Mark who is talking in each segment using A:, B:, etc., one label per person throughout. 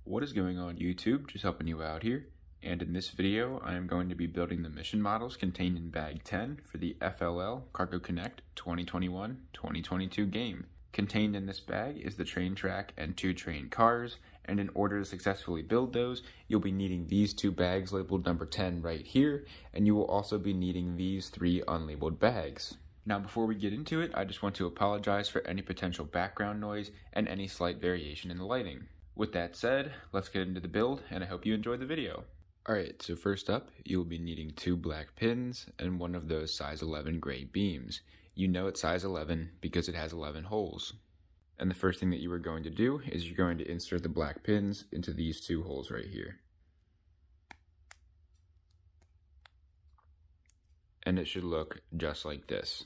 A: What is going on YouTube? Just helping you out here. And in this video, I am going to be building the mission models contained in Bag 10 for the FLL Cargo Connect 2021-2022 game. Contained in this bag is the train track and 2 train cars, and in order to successfully build those, you'll be needing these 2 bags labeled number 10 right here, and you will also be needing these 3 unlabeled bags. Now before we get into it, I just want to apologize for any potential background noise and any slight variation in the lighting. With that said, let's get into the build, and I hope you enjoy the video. Alright, so first up, you'll be needing 2 black pins and one of those size 11 gray beams. You know it's size 11 because it has 11 holes. And the first thing that you are going to do is you're going to insert the black pins into these 2 holes right here. And it should look just like this.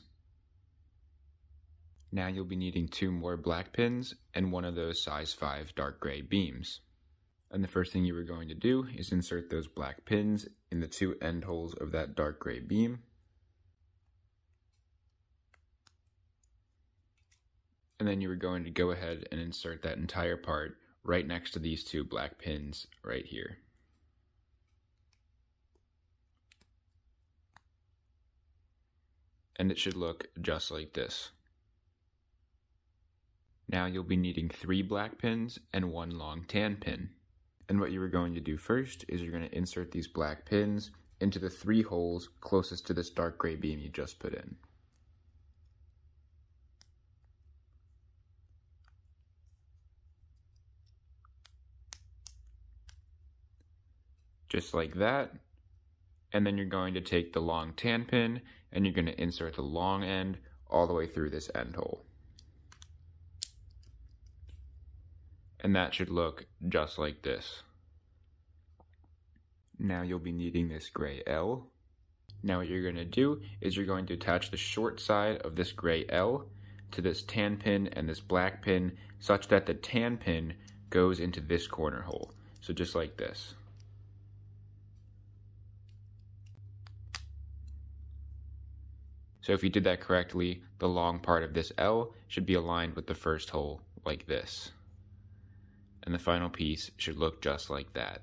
A: Now you'll be needing 2 more black pins and one of those size 5 dark gray beams. And the first thing you are going to do is insert those black pins in the 2 end holes of that dark gray beam. And then you are going to go ahead and insert that entire part right next to these 2 black pins right here. And it should look just like this. Now you'll be needing 3 black pins and 1 long tan pin. And what you are going to do first is you're going to insert these black pins into the 3 holes closest to this dark gray beam you just put in. Just like that. And then you're going to take the long tan pin and you're going to insert the long end all the way through this end hole. And that should look just like this. Now you'll be needing this gray L. Now what you're going to do is you're going to attach the short side of this gray L to this tan pin and this black pin such that the tan pin goes into this corner hole. So just like this. So if you did that correctly, the long part of this L should be aligned with the first hole like this. And the final piece should look just like that.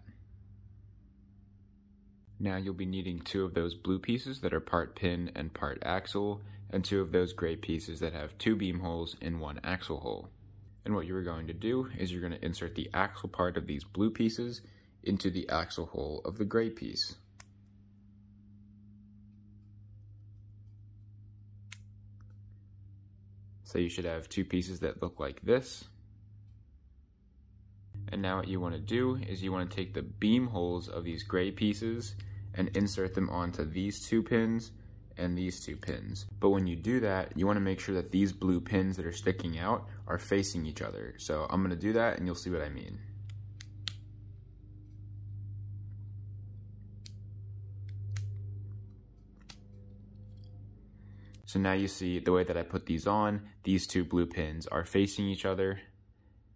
A: Now you'll be needing 2 of those blue pieces that are part pin and part axle, and 2 of those gray pieces that have 2 beam holes and 1 axle hole. And what you are going to do is you're going to insert the axle part of these blue pieces into the axle hole of the gray piece. So you should have 2 pieces that look like this. And now what you want to do is you want to take the beam holes of these gray pieces and insert them onto these 2 pins and these 2 pins. But when you do that, you want to make sure that these blue pins that are sticking out are facing each other. So I'm going to do that and you'll see what I mean. So now you see the way that I put these on, these 2 blue pins are facing each other,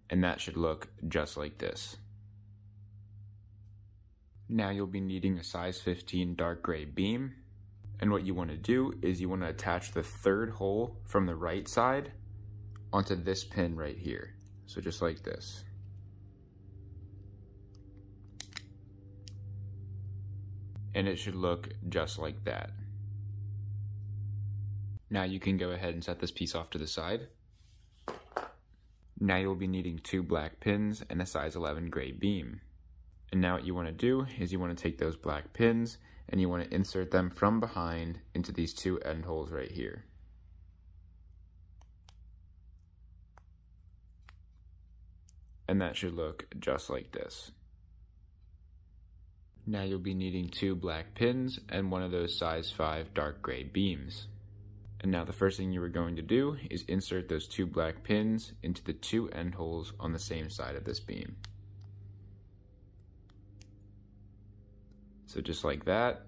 A: and that should look just like this. Now you'll be needing a size 15 dark gray beam, and what you want to do is you want to attach the 3rd hole from the right side onto this pin right here. So just like this. And it should look just like that. Now you can go ahead and set this piece off to the side. Now you'll be needing 2 black pins and a size 11 gray beam. And now what you want to do is you want to take those black pins and you want to insert them from behind into these 2 end holes right here. And that should look just like this. Now you'll be needing 2 black pins and one of those size 5 dark gray beams. And now the first thing you are going to do is insert those 2 black pins into the 2 end holes on the same side of this beam. So just like that.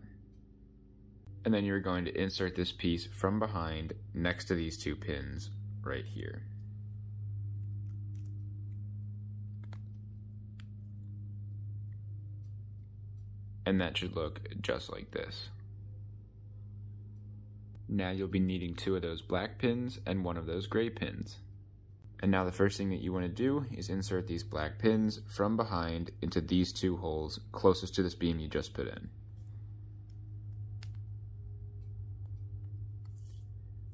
A: And then you're going to insert this piece from behind next to these 2 pins right here. And that should look just like this. Now you'll be needing 2 of those black pins and 1 of those gray pins. And now the first thing that you want to do is insert these black pins from behind into these two holes closest to this beam you just put in.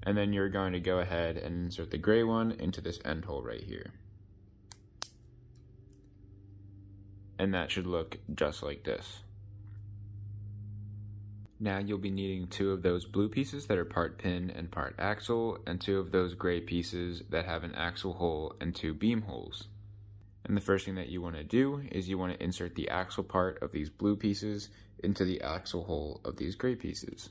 A: And then you're going to go ahead and insert the gray one into this end hole right here. And that should look just like this. Now you'll be needing two of those blue pieces that are part pin and part axle, and two of those gray pieces that have an axle hole and two beam holes. And the first thing that you want to do is you want to insert the axle part of these blue pieces into the axle hole of these gray pieces.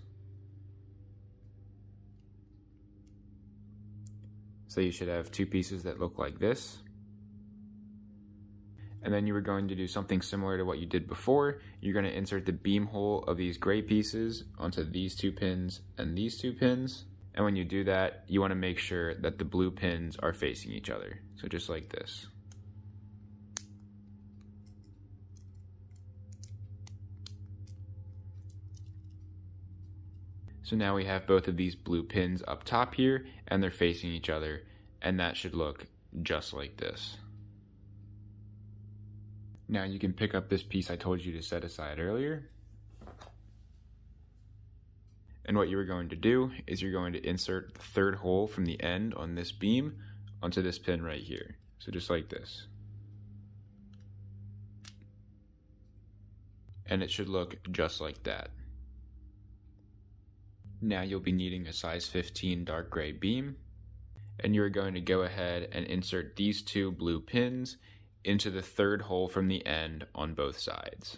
A: So you should have two pieces that look like this. And then you are going to do something similar to what you did before. You're going to insert the beam hole of these gray pieces onto these two pins and these two pins. And when you do that, you want to make sure that the blue pins are facing each other. So just like this. So now we have both of these blue pins up top here, and they're facing each other, and that should look just like this. Now you can pick up this piece I told you to set aside earlier. And what you are going to do is you're going to insert the third hole from the end on this beam onto this pin right here. So just like this. And it should look just like that. Now you'll be needing a size 15 dark gray beam, and you're going to go ahead and insert these two blue pins into the third hole from the end on both sides.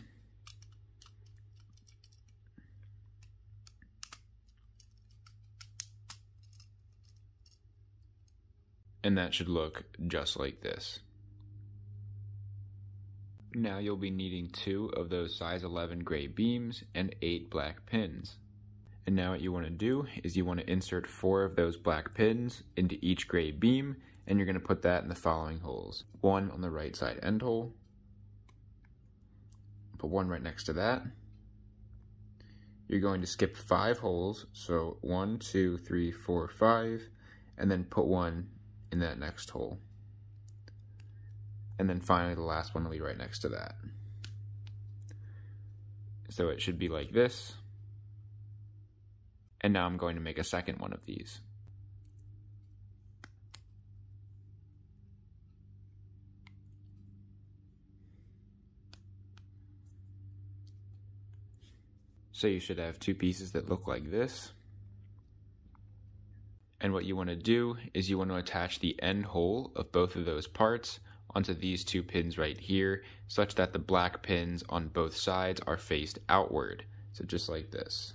A: And that should look just like this. Now you'll be needing two of those size 11 gray beams and 8 black pins. And now what you want to do is you want to insert 4 of those black pins into each gray beam, and you're going to put that in the following holes. One on the right side end hole, put one right next to that. You're going to skip 5 holes, so 1, 2, 3, 4, 5, and then put one in that next hole. And then finally the last one will be right next to that. So it should be like this. And now I'm going to make a second one of these. So you should have two pieces that look like this. And what you want to do is you want to attach the end hole of both of those parts onto these two pins right here, such that the black pins on both sides are faced outward. So just like this.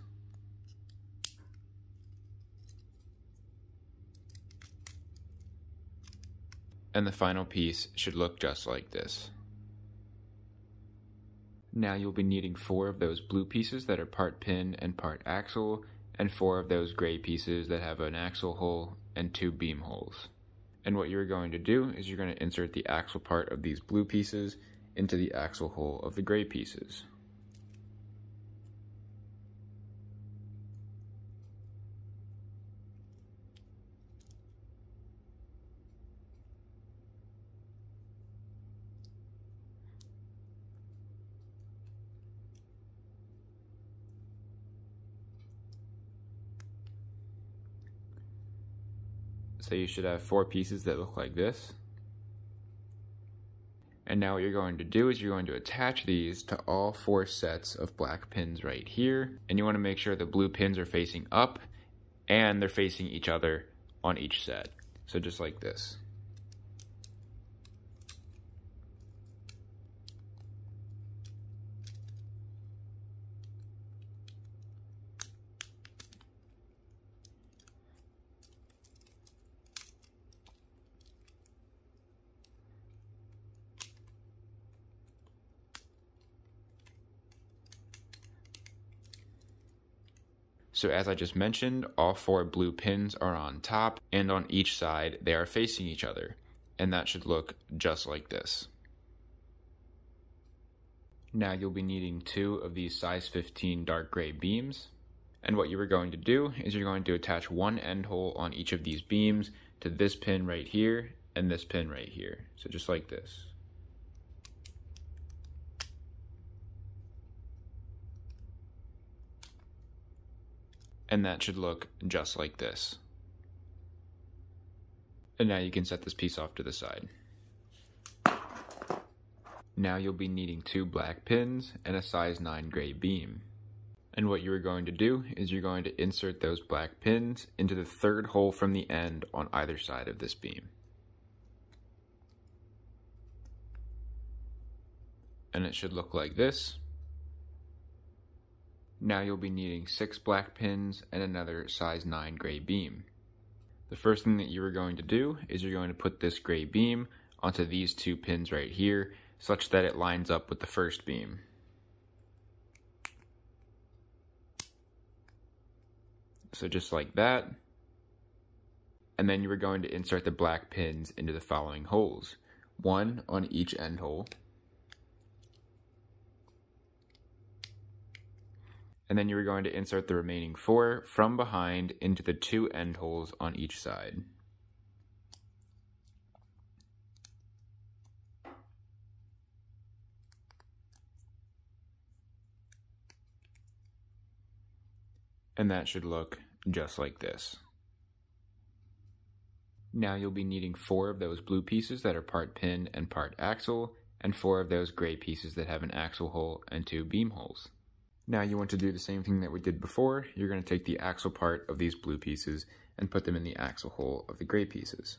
A: And the final piece should look just like this. Now you'll be needing 4 of those blue pieces that are part pin and part axle, and 4 of those gray pieces that have an axle hole and 2 beam holes. And what you're going to do is you're going to insert the axle part of these blue pieces into the axle hole of the gray pieces. So you should have 4 pieces that look like this. And now what you're going to do is you're going to attach these to all 4 sets of black pins right here. And you want to make sure the blue pins are facing up and they're facing each other on each set. So just like this. So as I just mentioned, all 4 blue pins are on top, and on each side they are facing each other, and that should look just like this. Now you'll be needing 2 of these size 15 dark gray beams, and what you are going to do is you're going to attach one end hole on each of these beams to this pin right here, and this pin right here. So just like this. And that should look just like this. And now you can set this piece off to the side. Now you'll be needing 2 black pins and a size 9 gray beam. And what you are going to do is you're going to insert those black pins into the 3rd hole from the end on either side of this beam. And it should look like this. Now you'll be needing 6 black pins and another size 9 gray beam. The first thing that you are going to do is you're going to put this gray beam onto these 2 pins right here, such that it lines up with the first beam. So just like that. And then you are going to insert the black pins into the following holes, 1 on each end hole. And then you are going to insert the remaining 4 from behind into the 2 end holes on each side. And that should look just like this. Now you'll be needing 4 of those blue pieces that are part pin and part axle, and 4 of those gray pieces that have an axle hole and 2 beam holes. Now you want to do the same thing that we did before. You're going to take the axle part of these blue pieces and put them in the axle hole of the gray pieces.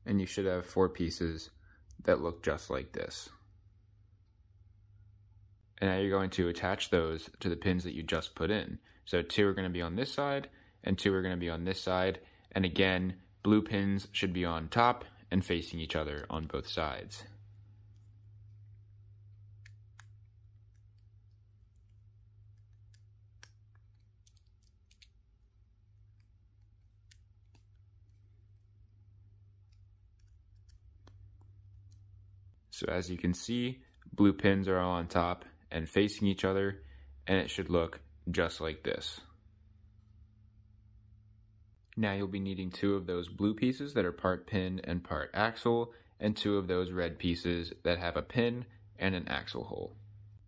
A: And you should have 4 pieces that look just like this. And now you're going to attach those to the pins that you just put in. So 2 are going to be on this side, and 2 are going to be on this side. And again, blue pins should be on top and facing each other on both sides. So as you can see, blue pins are all on top and facing each other, and it should look just like this. Now you'll be needing 2 of those blue pieces that are part pin and part axle, and 2 of those red pieces that have a pin and an axle hole.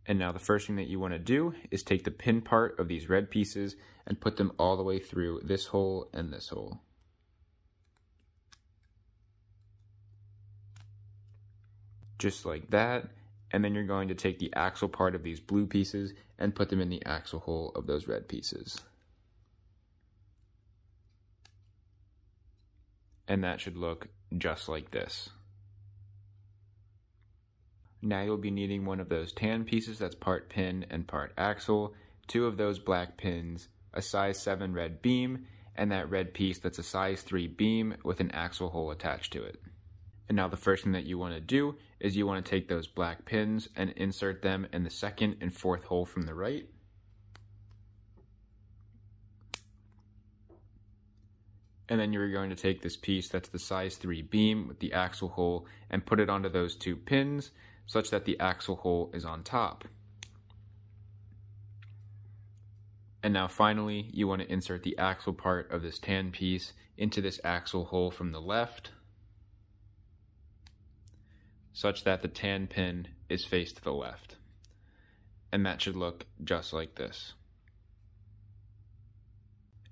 A: And now the first thing that you want to do is take the pin part of these red pieces and put them all the way through this hole and this hole. Just like that. And then you're going to take the axle part of these blue pieces and put them in the axle hole of those red pieces. And that should look just like this. Now you'll be needing 1 of those tan pieces that's part pin and part axle, 2 of those black pins, a size 7 red beam, and that red piece that's a size 3 beam with an axle hole attached to it. And now the first thing that you want to do is you want to take those black pins and insert them in the 2nd and 4th hole from the right. And then you're going to take this piece that's the size 3 beam with the axle hole and put it onto those 2 pins such that the axle hole is on top. And now finally, you want to insert the axle part of this tan piece into this axle hole from the left, such that the tan pin is faced to the left. And that should look just like this.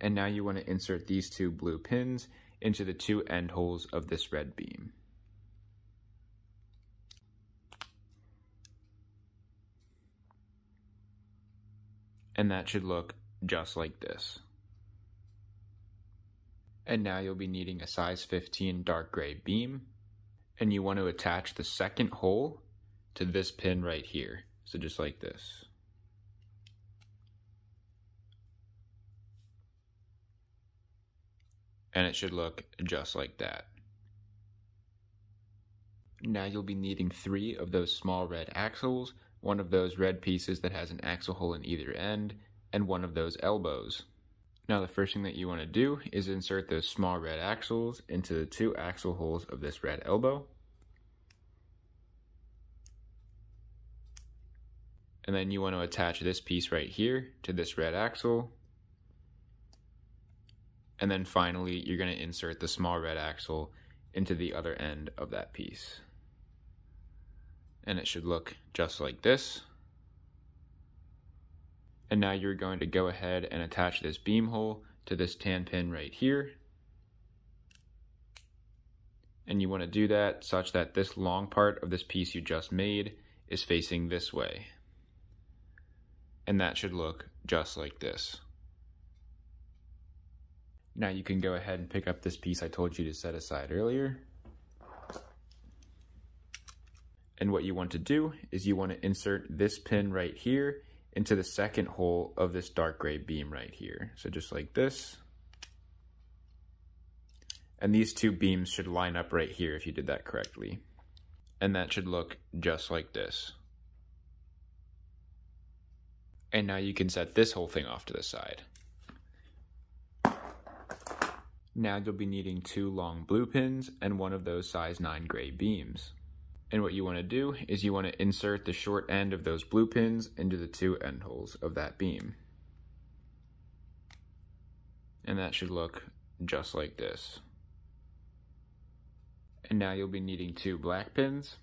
A: And now you want to insert these 2 blue pins into the 2 end holes of this red beam. And that should look just like this. And now you'll be needing a size 15 dark gray beam. And you want to attach the 2nd hole to this pin right here. So just like this. And it should look just like that. Now you'll be needing 3 of those small red axles, 1 of those red pieces that has an axle hole in either end, and 1 of those elbows. Now the first thing that you want to do is insert those small red axles into the 2 axle holes of this red elbow. And then you want to attach this piece right here to this red axle. And then finally, you're going to insert the small red axle into the other end of that piece. And it should look just like this. And now you're going to go ahead and attach this beam hole to this tan pin right here. And you want to do that such that this long part of this piece you just made is facing this way. And that should look just like this. Now you can go ahead and pick up this piece I told you to set aside earlier. And what you want to do is you want to insert this pin right here into the second hole of this dark gray beam right here. So just like this. And these two beams should line up right here if you did that correctly. And that should look just like this. And now you can set this whole thing off to the side. Now you'll be needing 2 long blue pins and one of those size 9 gray beams. And what you want to do is you want to insert the short end of those blue pins into the 2 end holes of that beam. And that should look just like this. And now you'll be needing 2 black pins.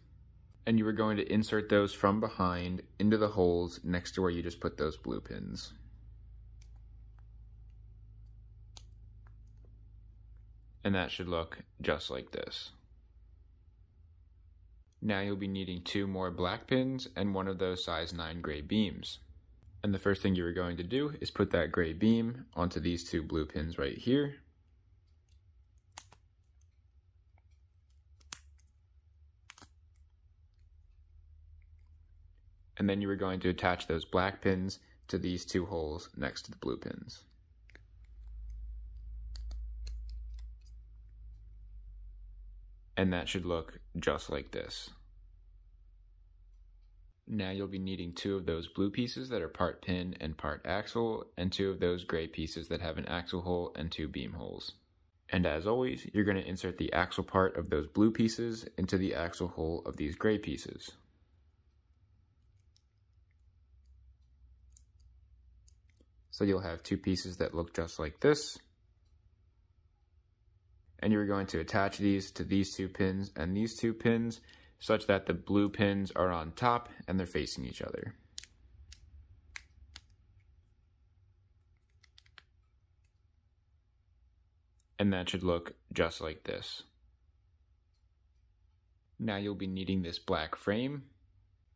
A: And you are going to insert those from behind into the holes next to where you just put those blue pins. And that should look just like this. Now you'll be needing 2 more black pins and one of those size 9 gray beams. And the first thing you are going to do is put that gray beam onto these 2 blue pins right here. And then you are going to attach those black pins to these 2 holes next to the blue pins. And that should look just like this. Now you'll be needing 2 of those blue pieces that are part pin and part axle, and 2 of those gray pieces that have an axle hole and 2 beam holes. And as always, you're going to insert the axle part of those blue pieces into the axle hole of these gray pieces. So you'll have 2 pieces that look just like this. And you're going to attach these to these 2 pins and these 2 pins such that the blue pins are on top and they're facing each other. And that should look just like this. Now you'll be needing this black frame.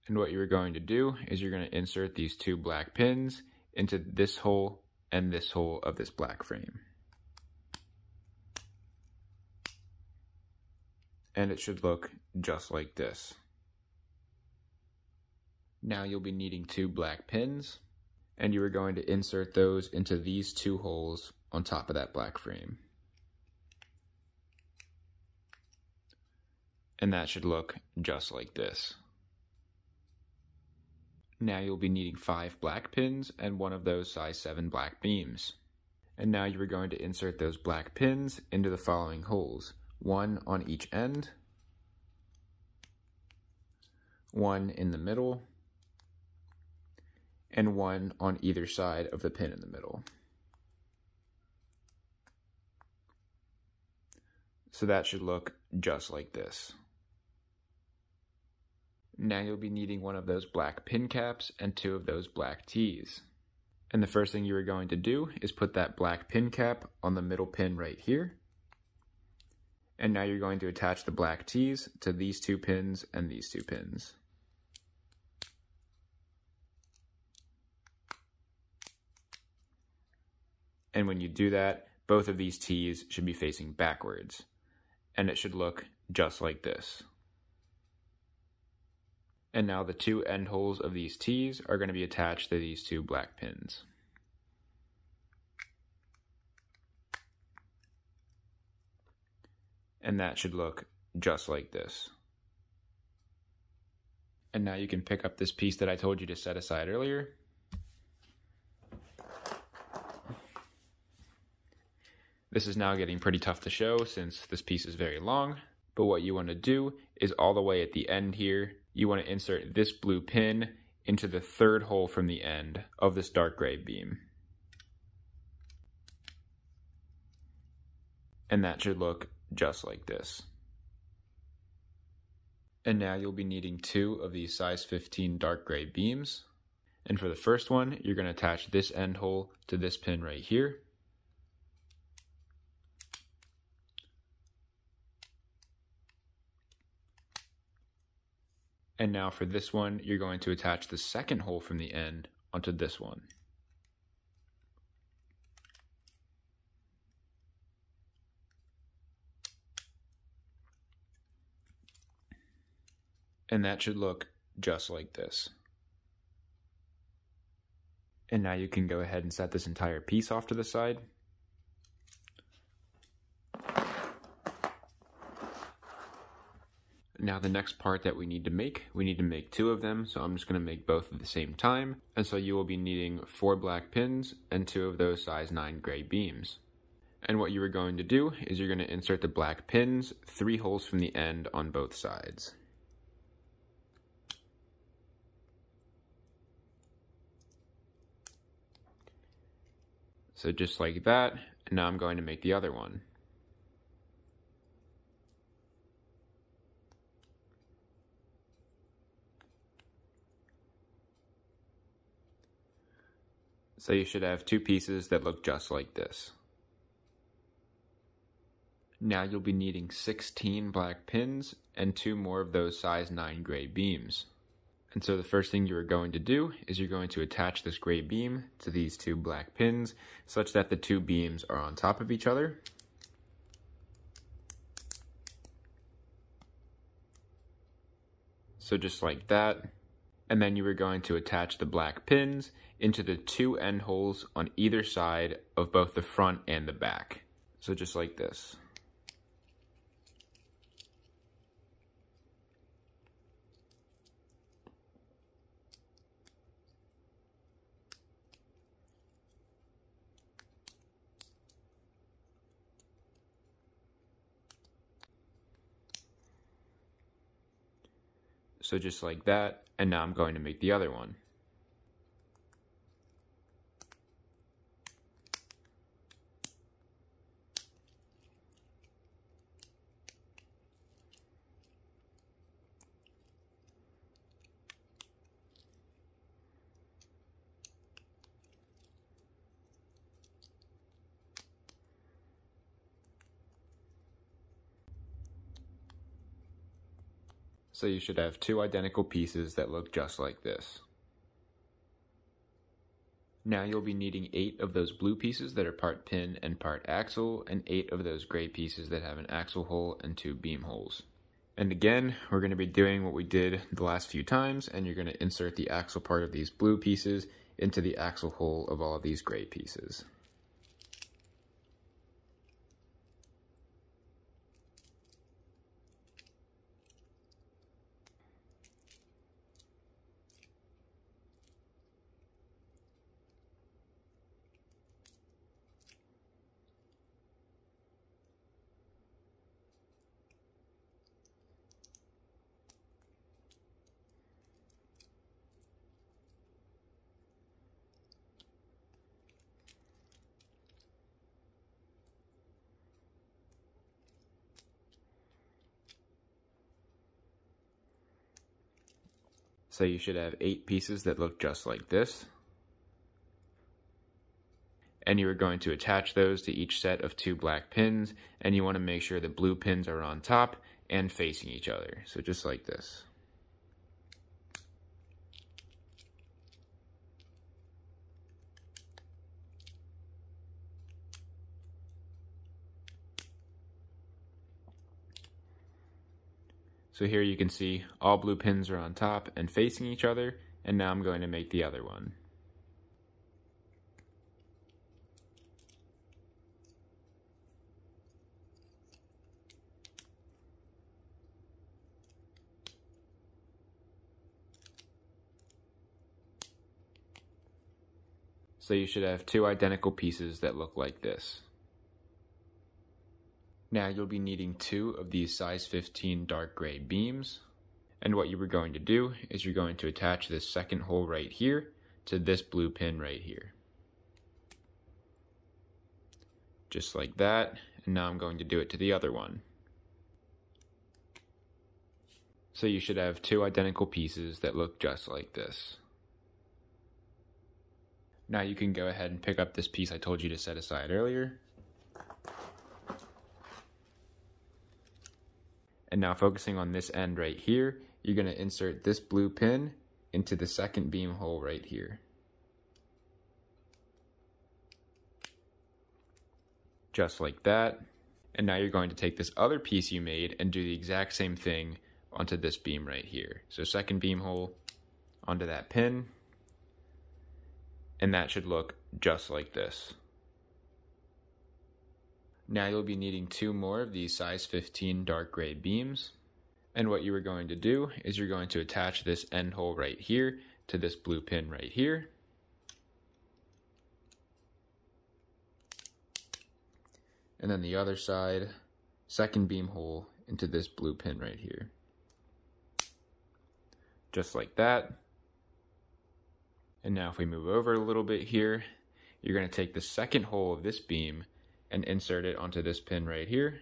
A: And what you're going to do is you're going to insert these 2 black pins into this hole and this hole of this black frame. And it should look just like this. Now you'll be needing 2 black pins, and you are going to insert those into these 2 holes on top of that black frame. And that should look just like this. Now you'll be needing 5 black pins and one of those size 7 black beams. And now you are going to insert those black pins into the following holes. 1 on each end, 1 in the middle, and 1 on either side of the pin in the middle. So that should look just like this. Now you'll be needing 1 of those black pin caps and 2 of those black tees. And the first thing you are going to do is put that black pin cap on the middle pin right here. And now you're going to attach the black tees to these 2 pins and these 2 pins. And when you do that, both of these tees should be facing backwards. And it should look just like this. And now the 2 end holes of these tees are going to be attached to these 2 black pins. And that should look just like this. And now you can pick up this piece that I told you to set aside earlier. This is now getting pretty tough to show since this piece is very long. But what you want to do is all the way at the end here, you want to insert this blue pin into the third hole from the end of this dark gray beam. And that should look just like this. And now you'll be needing 2 of these size 15 dark gray beams. And for the first one, you're going to attach this end hole to this pin right here. And now for this one, you're going to attach the second hole from the end onto this one. And that should look just like this. And now you can go ahead and set this entire piece off to the side. Now the next part that we need to make 2 of them, so I'm just going to make both at the same time. And so you will be needing 4 black pins and 2 of those size 9 gray beams. And what you are going to do is you're going to insert the black pins 3 holes from the end on both sides. So just like that, and now I'm going to make the other one. So you should have 2 pieces that look just like this. Now you'll be needing 16 black pins and 2 more of those size 9 gray beams. And so the first thing you're going to do is you're going to attach this gray beam to these 2 black pins such that the 2 beams are on top of each other. So just like that. And then you are going to attach the black pins into the 2 end holes on either side of both the front and the back. So just like this. So just like that, and now I'm going to make the other one. So you should have 2 identical pieces that look just like this. Now you'll be needing 8 of those blue pieces that are part pin and part axle, and 8 of those gray pieces that have an axle hole and 2 beam holes. And again, we're going to be doing what we did the last few times, and you're going to insert the axle part of these blue pieces into the axle hole of all of these gray pieces. So you should have 8 pieces that look just like this. And you are going to attach those to each set of 2 black pins, and you want to make sure the blue pins are on top and facing each other. So just like this. So here you can see all blue pins are on top and facing each other, and now I'm going to make the other one. So you should have 2 identical pieces that look like this. Now you'll be needing 2 of these size 15 dark gray beams, And what you were going to do is you're going to attach this second hole right here to this blue pin right here. Just like that, and now I'm going to do it to the other one. So you should have two identical pieces that look just like this. Now you can go ahead and pick up this piece I told you to set aside earlier. And now focusing on this end right here, you're going to insert this blue pin into the second beam hole right here. Just like that. And now you're going to take this other piece you made and do the exact same thing onto this beam right here. So second beam hole onto that pin, and that should look just like this. Now you'll be needing two more of these size 15 dark gray beams. And what you are going to do is you're going to attach this end hole right here to this blue pin right here. And then the other side, second beam hole into this blue pin right here. Just like that. And now if we move over a little bit here, you're going to take the second hole of this beam and insert it onto this pin right here.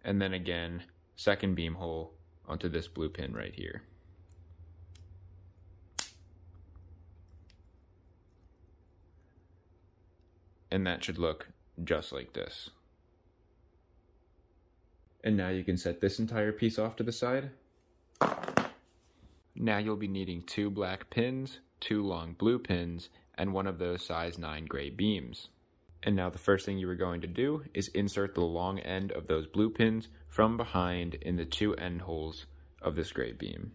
A: And then again, second beam hole onto this blue pin right here. And that should look just like this. And now you can set this entire piece off to the side. Now you'll be needing two black pins, two long blue pins, and one of those size 9 gray beams. And now the first thing you are going to do is insert the long end of those blue pins from behind in the two end holes of this gray beam.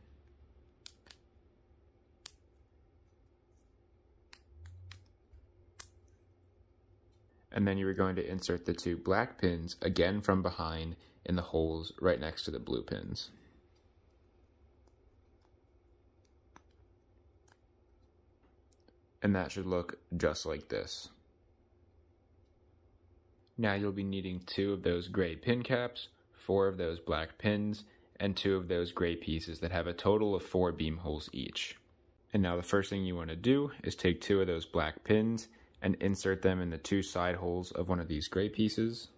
A: And then you are going to insert the two black pins again from behind in the holes right next to the blue pins. And that should look just like this. Now you'll be needing two of those gray pin caps, 4 of those black pins, and 2 of those gray pieces that have a total of 4 beam holes each. And now the first thing you want to do is take 2 of those black pins and insert them in the 2 side holes of one of these gray pieces.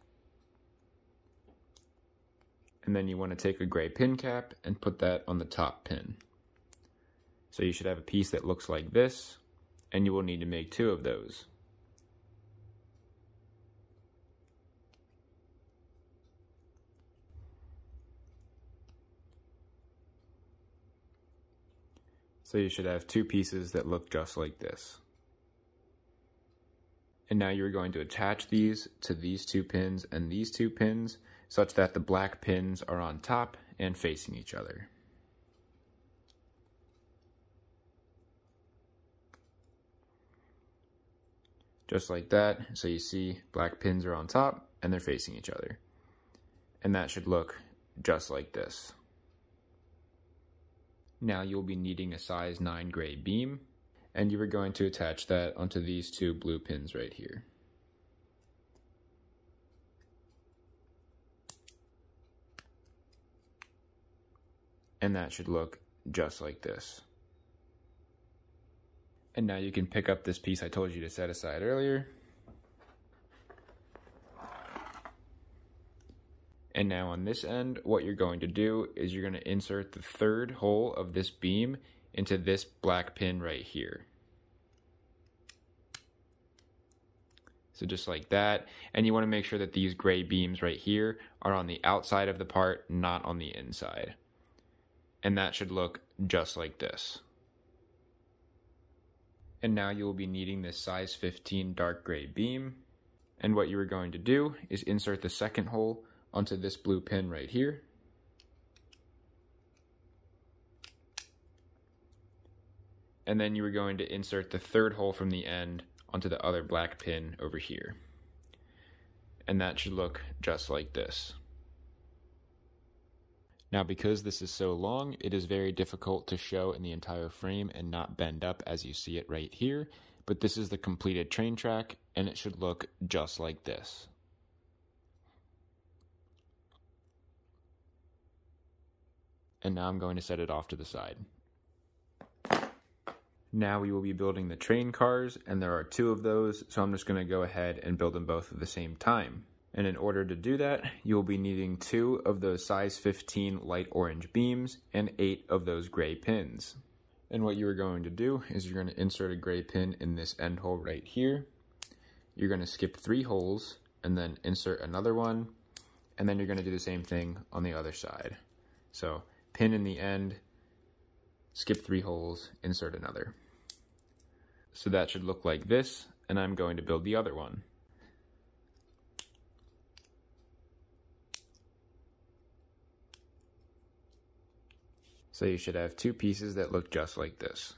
A: And then you want to take a gray pin cap and put that on the top pin. So you should have a piece that looks like this, and you will need to make 2 of those. So you should have 2 pieces that look just like this. And now you're going to attach these to these 2 pins and these 2 pins such that the black pins are on top and facing each other. Just like that, so you see black pins are on top and they're facing each other. And that should look just like this. Now you'll be needing a size 9 gray beam, and you are going to attach that onto these 2 blue pins right here. And that should look just like this. And now you can pick up this piece I told you to set aside earlier. And now on this end, what you're going to do is you're going to insert the 3rd hole of this beam into this black pin right here. So just like that. And you want to make sure that these gray beams right here are on the outside of the part, not on the inside. And that should look just like this. And now you will be needing this size 15 dark gray beam. And what you are going to do is insert the 2nd hole onto this blue pin right here. And then you are going to insert the 3rd hole from the end onto the other black pin over here. And that should look just like this. Now because this is so long, it is very difficult to show in the entire frame and not bend up as you see it right here, but this is the completed train track and it should look just like this. and now I'm going to set it off to the side. Now we will be building the train cars, and there are 2 of those, so I'm just going to go ahead and build them both at the same time. And in order to do that, you will be needing 2 of those size 15 light orange beams and 8 of those gray pins. And what you are going to do is you're going to insert a gray pin in this end hole right here. You're going to skip 3 holes and then insert another one, and then you're going to do the same thing on the other side. So pin in the end, skip 3 holes, insert another. So that should look like this, and I'm going to build the other one. So you should have 2 pieces that look just like this.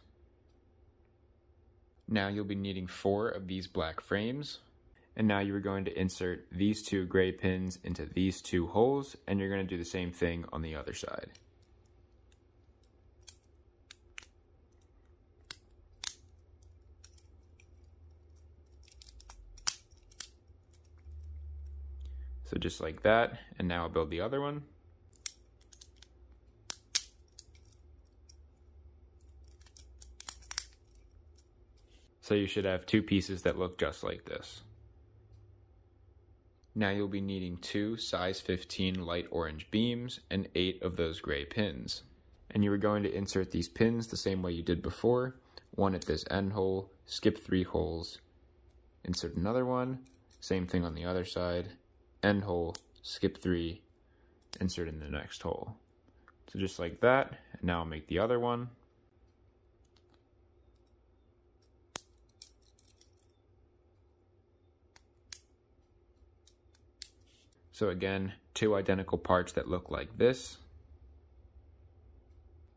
A: Now you'll be needing 4 of these black frames, and now you are going to insert these 2 gray pins into these 2 holes, and you're going to do the same thing on the other side. So just like that, and now I'll build the other one. So you should have 2 pieces that look just like this. Now you'll be needing 2 size 15 light orange beams and 8 of those gray pins. And you are going to insert these pins the same way you did before. 1 at this end hole, skip 3 holes, insert another one, same thing on the other side, end hole, skip 3, insert in the next hole. So just like that, and now I'll make the other one. So again, 2 identical parts that look like this.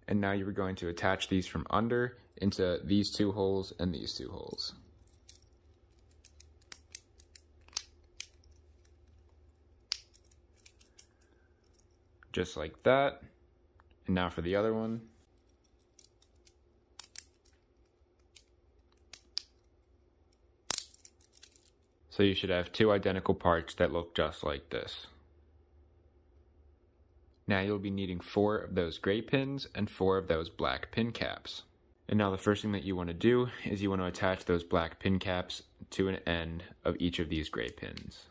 A: And now you're going to attach these from under into these 2 holes and these 2 holes. Just like that. And now for the other one. So you should have 2 identical parts that look just like this. Now you'll be needing 4 of those gray pins and 4 of those black pin caps. And now the first thing that you want to do is you want to attach those black pin caps to an end of each of these gray pins.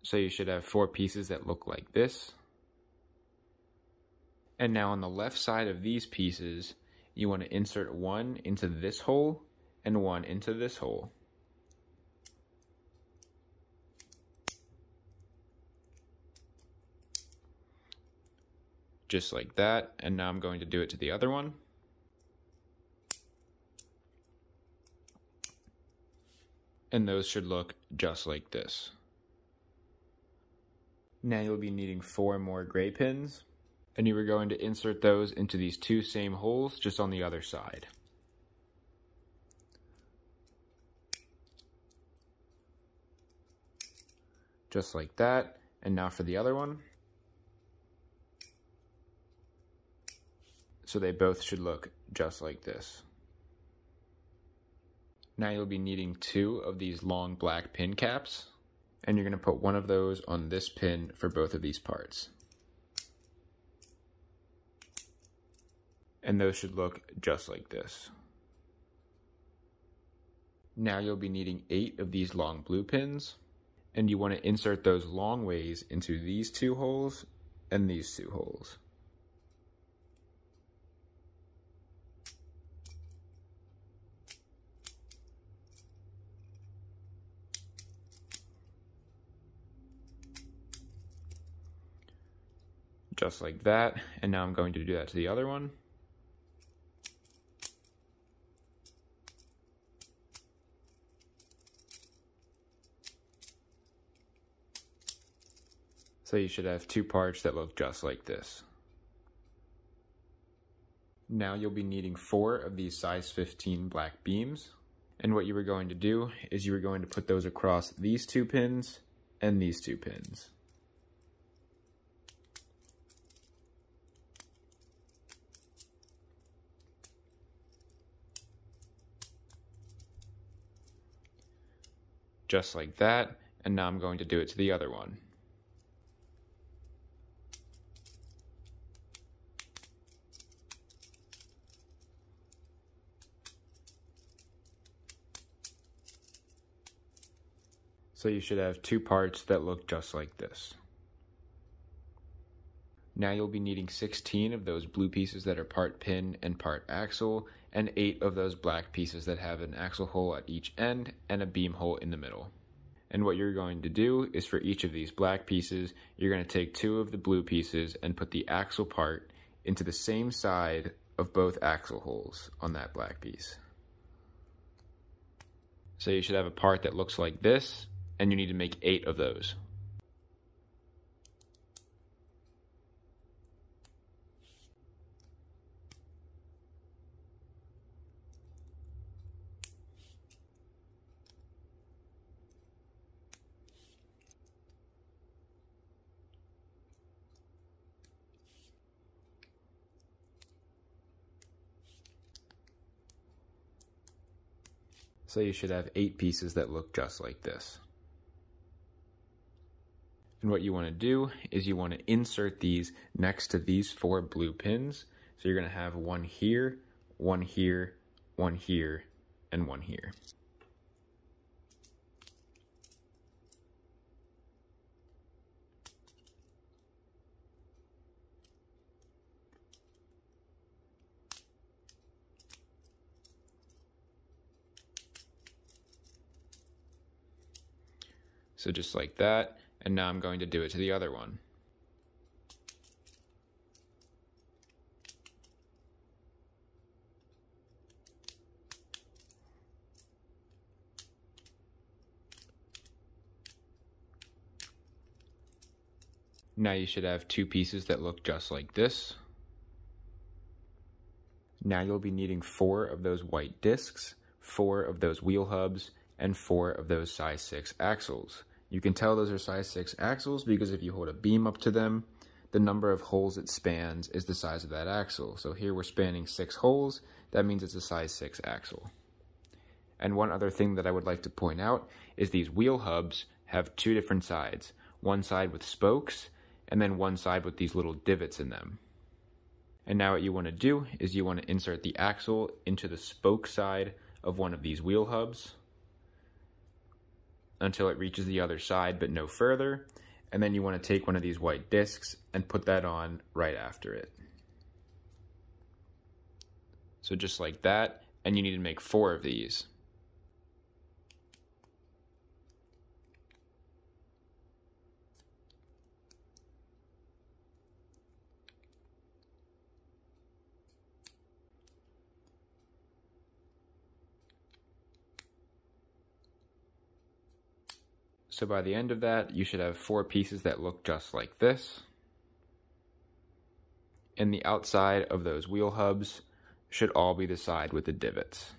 A: So you should have 4 pieces that look like this. And now on the left side of these pieces, you want to insert 1 into this hole and 1 into this hole. Just like that, and now I'm going to do it to the other one. And those should look just like this. Now you'll be needing 4 more gray pins, and you are going to insert those into these 2 same holes just on the other side. Just like that, and now for the other one. So they both should look just like this. Now you'll be needing 2 of these long black pin caps, and you're going to put 1 of those on this pin for both of these parts. And those should look just like this. Now you'll be needing 8 of these long blue pins, and you want to insert those long ways into these 2 holes and these 2 holes. Just like that, and now I'm going to do that to the other one. So you should have 2 parts that look just like this. Now you'll be needing 4 of these size 15 black beams, and what you are going to do is you are going to put those across these 2 pins and these 2 pins. just like that, and now I'm going to do it to the other one. So you should have two parts that look just like this. Now you'll be needing 16 of those blue pieces that are part pin and part axle, and 8 of those black pieces that have an axle hole at each end and a beam hole in the middle. And what you're going to do is for each of these black pieces, you're going to take 2 of the blue pieces and put the axle part into the same side of both axle holes on that black piece. So you should have a part that looks like this, and you need to make 8 of those. So you should have 8 pieces that look just like this. And what you want to do is you want to insert these next to these 4 blue pins. So you're going to have one here, one here, one here, and one here. So just like that, and now I'm going to do it to the other one. Now you should have 2 pieces that look just like this. Now you'll be needing 4 of those white discs, 4 of those wheel hubs, and 4 of those size 6 axles. You can tell those are size 6 axles because if you hold a beam up to them, the number of holes it spans is the size of that axle. So here we're spanning 6 holes, that means it's a size 6 axle. And one other thing that I would like to point out is these wheel hubs have 2 different sides. One side with spokes, and then one side with these little divots in them. And now what you want to do is you want to insert the axle into the spoke side of one of these wheel hubs until it reaches the other side but no further, and then you want to take one of these white discs and put that on right after it. So just like that, and you need to make 4 of these. So by the end of that, you should have 4 pieces that look just like this. And the outside of those wheel hubs should all be the side with the divots.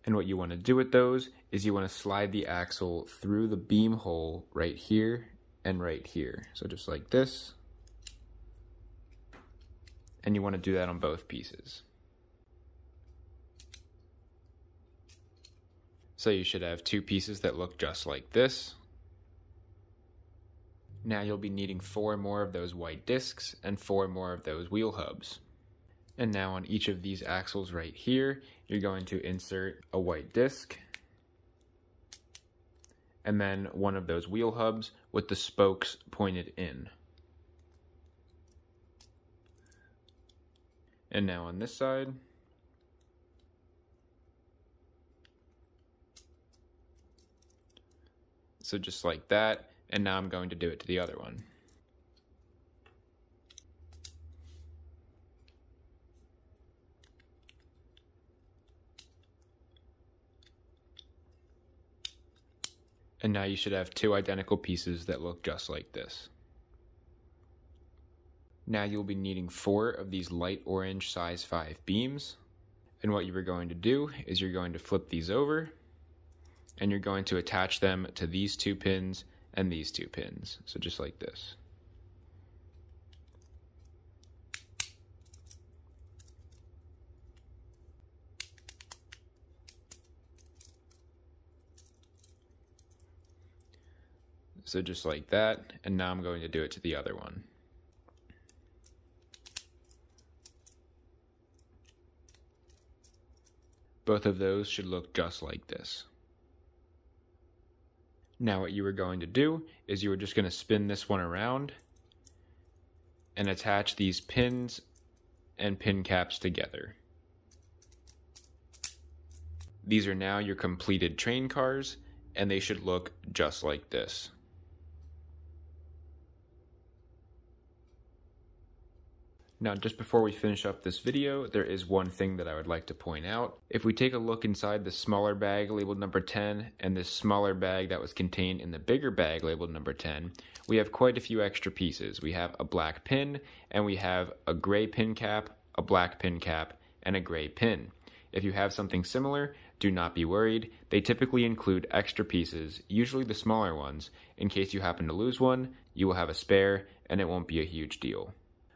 A: And what you want to do with those is you want to slide the axle through the beam hole right here and right here. So just like this. And you want to do that on both pieces. So you should have 2 pieces that look just like this. Now you'll be needing 4 more of those white discs and 4 more of those wheel hubs. And now on each of these axles right here, you're going to insert a white disc and then one of those wheel hubs with the spokes pointed in. And now on this side, so just like that. And now I'm going to do it to the other one. And now you should have 2 identical pieces that look just like this. Now you'll be needing 4 of these light orange size 5 beams. And what you are going to do is you're going to flip these over and you're going to attach them to these 2 pins and these 2 pins. So just like this. So just like that, and now I'm going to do it to the other one. Both of those should look just like this. Now what you are going to do is you are just going to spin this one around and attach these pins and pin caps together. These are now your completed train cars, and they should look just like this. Now, just before we finish up this video, there is one thing that I would like to point out. If we take a look inside the smaller bag labeled number 10 and this smaller bag that was contained in the bigger bag labeled number 10, we have quite a few extra pieces. We have a black pin, and we have a gray pin cap, a black pin cap, and a gray pin. If you have something similar, do not be worried. They typically include extra pieces, usually the smaller ones. In case you happen to lose one, you will have a spare, and it won't be a huge deal.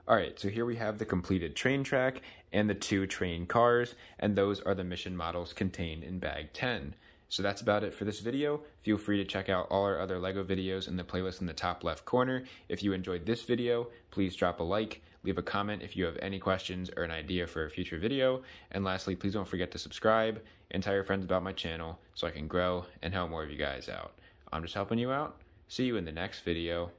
A: Alright, so here we have the completed train track and the 2 train cars, and those are the mission models contained in bag 10. So that's about it for this video. Feel free to check out all our other LEGO videos in the playlist in the top left corner. If you enjoyed this video, please drop a like, leave a comment if you have any questions or an idea for a future video, and lastly, please don't forget to subscribe and tell your friends about my channel so I can grow and help more of you guys out. I'm just helping you out. See you in the next video.